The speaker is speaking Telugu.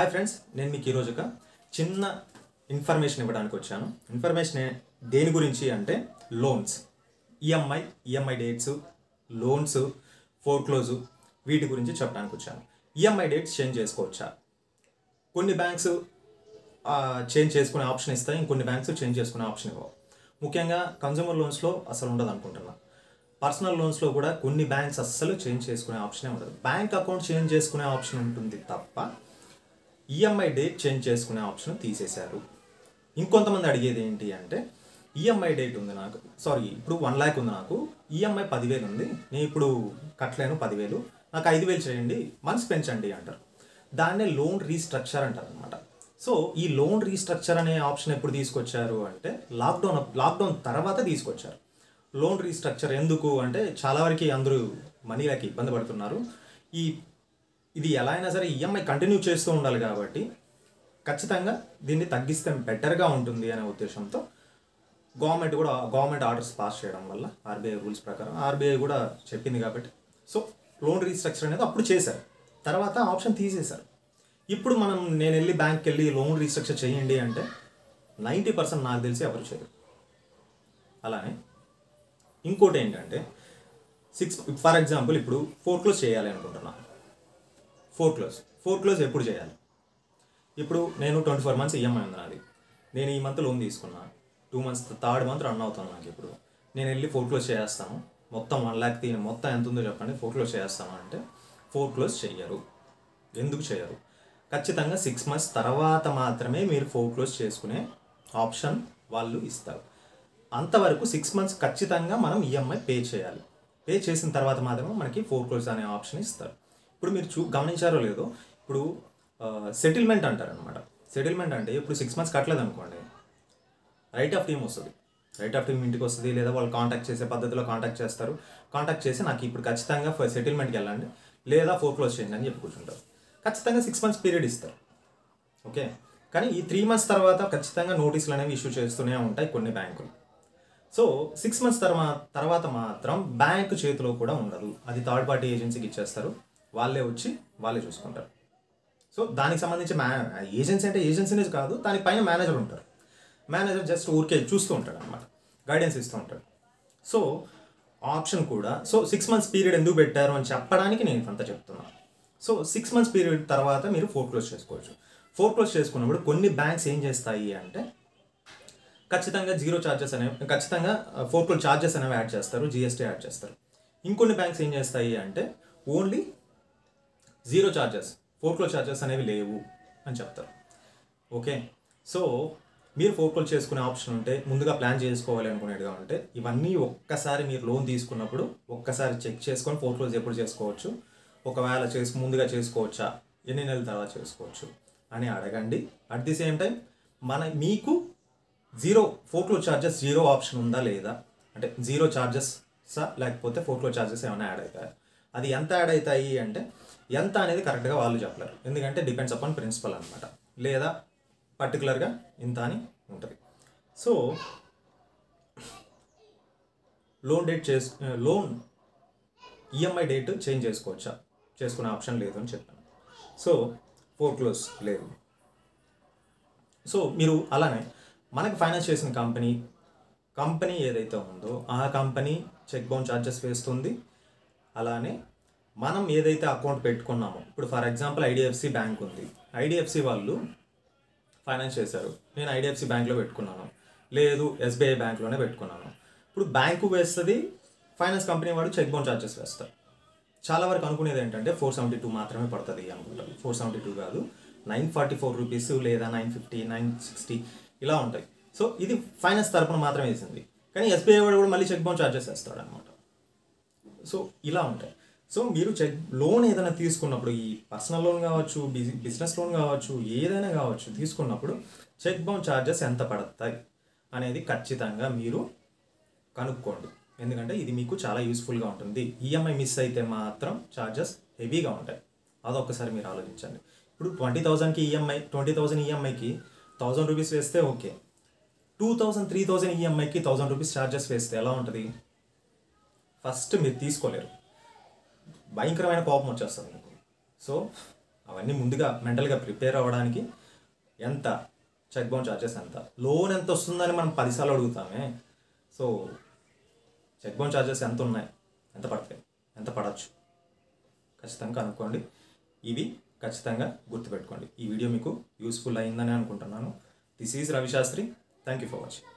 హాయ్ ఫ్రెండ్స్, నేను మీకు ఈరోజు ఒక చిన్న ఇన్ఫర్మేషన్ ఇవ్వడానికి వచ్చాను. ఇన్ఫర్మేషన్ దేని గురించి అంటే లోన్స్, ఈఎంఐ డేట్స్, లోన్స్, ఫోర్క్లోజు వీటి గురించి చెప్పడానికి వచ్చాను. ఈఎంఐ డేట్స్ చేంజ్ చేసుకోవచ్చా? కొన్ని బ్యాంక్స్ చేంజ్ చేసుకునే ఆప్షన్ ఇస్తాయి, ఇంకొన్ని బ్యాంక్స్ చేంజ్ చేసుకునే ఆప్షన్ ఇవ్వవు. ముఖ్యంగా కన్జ్యూమర్ లోన్స్లో అసలు ఉండదు అనుకుంటున్నా. పర్సనల్ లోన్స్లో కూడా కొన్ని బ్యాంక్స్ అస్సలు చేంజ్ చేసుకునే ఆప్షనే ఉండదు. బ్యాంక్ అకౌంట్ చేంజ్ చేసుకునే ఆప్షన్ ఉంటుంది తప్ప ఈఎంఐ డేట్ చేంజ్ చేసుకునే ఆప్షన్ తీసేశారు. ఇంకొంతమంది అడిగేది ఏంటి అంటే, ఈఎంఐ డేట్ ఉంది నాకు, ఇప్పుడు 1 lakh ఉంది, నాకు ఈఎంఐ 10,000 ఉంది, నేను ఇప్పుడు కట్టలేను 10,000, నాకు 5,000 చేయండి, మంత్స్ పెంచండి అంటారు. దాన్నే లోన్ రీస్ట్రక్చర్ అంటారు అనమాట. సో ఈ లోన్ రీస్ట్రక్చర్ అనే ఆప్షన్ ఎప్పుడు తీసుకొచ్చారు అంటే లాక్డౌన్ తర్వాత తీసుకొచ్చారు. లోన్ రీస్ట్రక్చర్ ఎందుకు అంటే, చాలా వరకు అందరూ మనీలకి ఇబ్బంది పడుతున్నారు. ఇది ఎలా అయినా సరే ఈఎంఐ కంటిన్యూ చేస్తూ ఉండాలి కాబట్టి ఖచ్చితంగా దీన్ని తగ్గిస్తే బెటర్గా ఉంటుంది అనే ఉద్దేశంతో గవర్నమెంట్ ఆర్డర్స్ పాస్ చేయడం వల్ల, ఆర్బీఐ రూల్స్ ప్రకారం ఆర్బీఐ కూడా చెప్పింది కాబట్టి, సో లోన్ రీస్ట్రక్చర్ అనేది అప్పుడు చేశారు. తర్వాత ఆప్షన్ తీసేశారు. ఇప్పుడు నేను వెళ్ళి బ్యాంక్కి వెళ్ళి లోన్ రీస్ట్రక్చర్ చేయండి అంటే 90% నాకు తెలిసి ఎవరు చేయరు. అలానే ఇంకోటి ఏంటంటే, ఫర్ ఎగ్జాంపుల్ ఇప్పుడు ఫోర్క్లోజ్ చేయాలి అనుకుంటున్నా. ఫోర్క్లోజ్ ఎప్పుడు చేయాలి? ఇప్పుడు నేను 24 months ఈఎంఐ ఉంది నాది, నేను ఈ మంత్ లోన్ తీసుకున్నా, 2 months, 3rd month రన్ అవుతాను నాకు. ఇప్పుడు నేను వెళ్ళి ఫోర్క్లోజ్ చేస్తాను, మొత్తం 1 lakh మొత్తం ఎంత ఉందో చెప్పండి, ఫోర్క్లోజ్ చేస్తాను అంటే ఫోర్క్లోజ్ చేయరు. ఎందుకు చేయరు? ఖచ్చితంగా 6 months తర్వాత మాత్రమే మీరు ఫోర్క్లోజ్ చేసుకునే ఆప్షన్ వాళ్ళు ఇస్తారు. అంతవరకు 6 months ఖచ్చితంగా మనం ఈఎంఐ పే చేయాలి. పే చేసిన తర్వాత మాత్రమే మనకి ఫోర్క్లోజ్ అనే ఆప్షన్ ఇస్తారు. ఇప్పుడు మీరు గమనించారో లేదో, ఇప్పుడు సెటిల్మెంట్ అంటారనమాట. సెటిల్మెంట్ అంటే ఇప్పుడు 6 months కట్టలేదు అనుకోండి, రైట్ ఆఫ్ టీమ్ వస్తుంది. రైట్ ఆఫ్ టీమ్ ఇంటికి వస్తుంది, లేదా వాళ్ళు కాంటాక్ట్ చేసే పద్ధతిలో కాంటాక్ట్ చేస్తారు. కాంటాక్ట్ చేసి నాకు ఇప్పుడు ఖచ్చితంగా సెటిల్మెంట్కి వెళ్ళండి, లేదా ఫోర్క్లోజ్ చేయండి అని చెప్పి కూర్చుంటారు. ఖచ్చితంగా 6 months పీరియడ్ ఇస్తారు. ఓకే, కానీ ఈ 3 months తర్వాత ఖచ్చితంగా నోటీసులు అనేవి ఇష్యూ చేస్తూనే ఉంటాయి కొన్ని బ్యాంకులు. సో 6 months తర్వాత మాత్రం బ్యాంకు చేతిలో కూడా ఉండదు, అది థర్డ్ పార్టీ ఏజెన్సీకి ఇచ్చేస్తారు. వాళ్ళే చూసుకుంటారు. సో దానికి సంబంధించి ఏజెన్సీ అంటే ఏజెన్సీనే కాదు, దానిపైన మేనేజర్ ఉంటారు. మేనేజర్ జస్ట్ ఊరికే చూస్తూ ఉంటాడు అనమాట, గైడెన్స్ ఇస్తూ ఉంటాడు. సో ఆప్షన్ కూడా 6 months పీరియడ్ ఎందుకు పెట్టారు అని చెప్పడానికి నేను అంతా చెప్తున్నాను. సో 6 months పీరియడ్ తర్వాత మీరు ఫోర్క్లోజ్ చేసుకోవచ్చు. ఫోర్క్లోజ్ చేసుకున్నప్పుడు కొన్ని బ్యాంక్స్ ఏం చేస్తాయి అంటే, ఖచ్చితంగా ఖచ్చితంగా ఫోర్క్లోజ్ ఛార్జెస్ అనేవి యాడ్ చేస్తారు, జిఎస్టీ యాడ్ చేస్తారు. ఇంకొన్ని బ్యాంక్స్ ఏం చేస్తాయి అంటే ఓన్లీ 0 charges, ఫోర్క్లోజ్ ఛార్జెస్ అనేవి లేవు అని చెప్తారు. ఓకే, సో మీరు ఫోర్క్లోజ్ చేసుకునే ఆప్షన్ ఉంటే, ముందుగా ప్లాన్ చేసుకోవాలి అనుకునేట్టుగా ఉంటే, ఇవన్నీ ఒక్కసారి మీరు లోన్ తీసుకున్నప్పుడు ఒక్కసారి చెక్ చేసుకొని ఫోర్క్లోజ్ ఎప్పుడు చేసుకోవచ్చు, ఒకవేళ ముందుగా చేసుకోవచ్చా, ఎన్ని నెలల తర్వాత చేసుకోవచ్చు అని అడగండి. అట్ ది సేమ్ టైం మీకు ఫోర్క్లోజ్ ఛార్జెస్ 0 ఆప్షన్ ఉందా లేదా, అంటే 0 charges లేకపోతే ఫోర్క్లోజ్ ఛార్జెస్ ఏమైనా యాడ్ అవుతాయి. అది ఎంత యాడ్ అవుతాయి అంటే, ఎంత అనేది కరెక్ట్గా వాళ్ళు చెప్పలేరు, ఎందుకంటే డిపెండ్స్ అపాన్ ప్రిన్సిపల్ అనమాట, లేదా పర్టికులర్గా ఇంత అని ఉంటుంది. So loan EMI date change చేసుకోవచ్చా? చేసుకునే ఆప్షన్ లేదు అని చెప్పాను. సో ఫోర్క్లోజ్ లేదు. సో మీరు అలానే మనకి ఫైనాన్స్ చేసిన కంపెనీ ఏదైతే ఉందో ఆ కంపెనీ చెక్ బౌన్స్ ఛార్జెస్ వేస్తుంది. అలానే మనం ఏదైతే అకౌంట్ పెట్టుకున్నామో, ఇప్పుడు ఫర్ ఎగ్జాంపుల్ ఐడిఎఫ్సి బ్యాంక్ ఉంది, ఐడిఎఫ్సి వాళ్ళు ఫైనాన్స్ చేశారు, నేను ఐడిఎఫ్సి బ్యాంక్లో పెట్టుకున్నాను, లేదు ఎస్బీఐ బ్యాంక్లోనే పెట్టుకున్నాను. ఇప్పుడు బ్యాంకు వేస్తుంది, ఫైనాన్స్ కంపెనీ వాడు చెక్ బౌన్స్ ఛార్జెస్ వేస్తారు. చాలా వరకు అనుకునేది ఏంటంటే 472 మాత్రమే పడుతుంది అనుకుంటారు. 472 కాదు, 944 రూపీస్ లేదా 950, 960 ఇలా ఉంటాయి. సో ఇది ఫైనాన్స్ తరపున మాత్రమే వేసింది, కానీ ఎస్బీఐ వాడు కూడా మళ్ళీ చెక్ బౌన్స్ ఛార్జెస్ వేస్తాడు అనమాట. సో ఇలా ఉంటాయి. సో మీరు లోన్ ఏదైనా తీసుకున్నప్పుడు, ఈ పర్సనల్ లోన్ కావచ్చు, బిజినెస్ లోన్ కావచ్చు, ఏదైనా కావచ్చు, తీసుకున్నప్పుడు చెక్ బౌన్స్ ఛార్జెస్ ఎంత పడతాయి అనేది ఖచ్చితంగా మీరు కనుక్కోండి, ఎందుకంటే ఇది మీకు చాలా యూస్ఫుల్గా ఉంటుంది. ఈఎంఐ మిస్ అయితే మాత్రం ఛార్జెస్ హెవీగా ఉంటాయి, అదొక్కసారి మీరు ఆలోచించండి. ఇప్పుడు 20,000 ఈఎంఐకి 1,000 రూపీస్ వేస్తే ఓకే, 2,000, 3,000 ఈఎంఐకి 1,000 రూపీస్ ఛార్జెస్ వేస్తే ఎలా ఉంటుంది? ఫస్ట్ మీరు తీసుకోలేరు, భయంకరమైన కోపం వచ్చేస్తుంది మీకు. సో అవన్నీ ముందుగా మెంటల్గా ప్రిపేర్ అవ్వడానికి ఎంత చెక్ బౌన్స్ ఛార్జెస్ ఎంత, లోన్ ఎంత వస్తుందని మనం 10 సార్లు అడుగుతామే. సో చెక్ బౌన్స్ ఛార్జెస్ ఎంత ఉన్నాయి, ఎంత పడతాయి, ఎంత పడవచ్చు ఖచ్చితంగా కనుక్కోండి. ఇవి ఖచ్చితంగా గుర్తుపెట్టుకోండి. ఈ వీడియో మీకు యూస్ఫుల్ అయిందని అనుకుంటున్నాను. This is Ravi Shastri. Thank you for watching.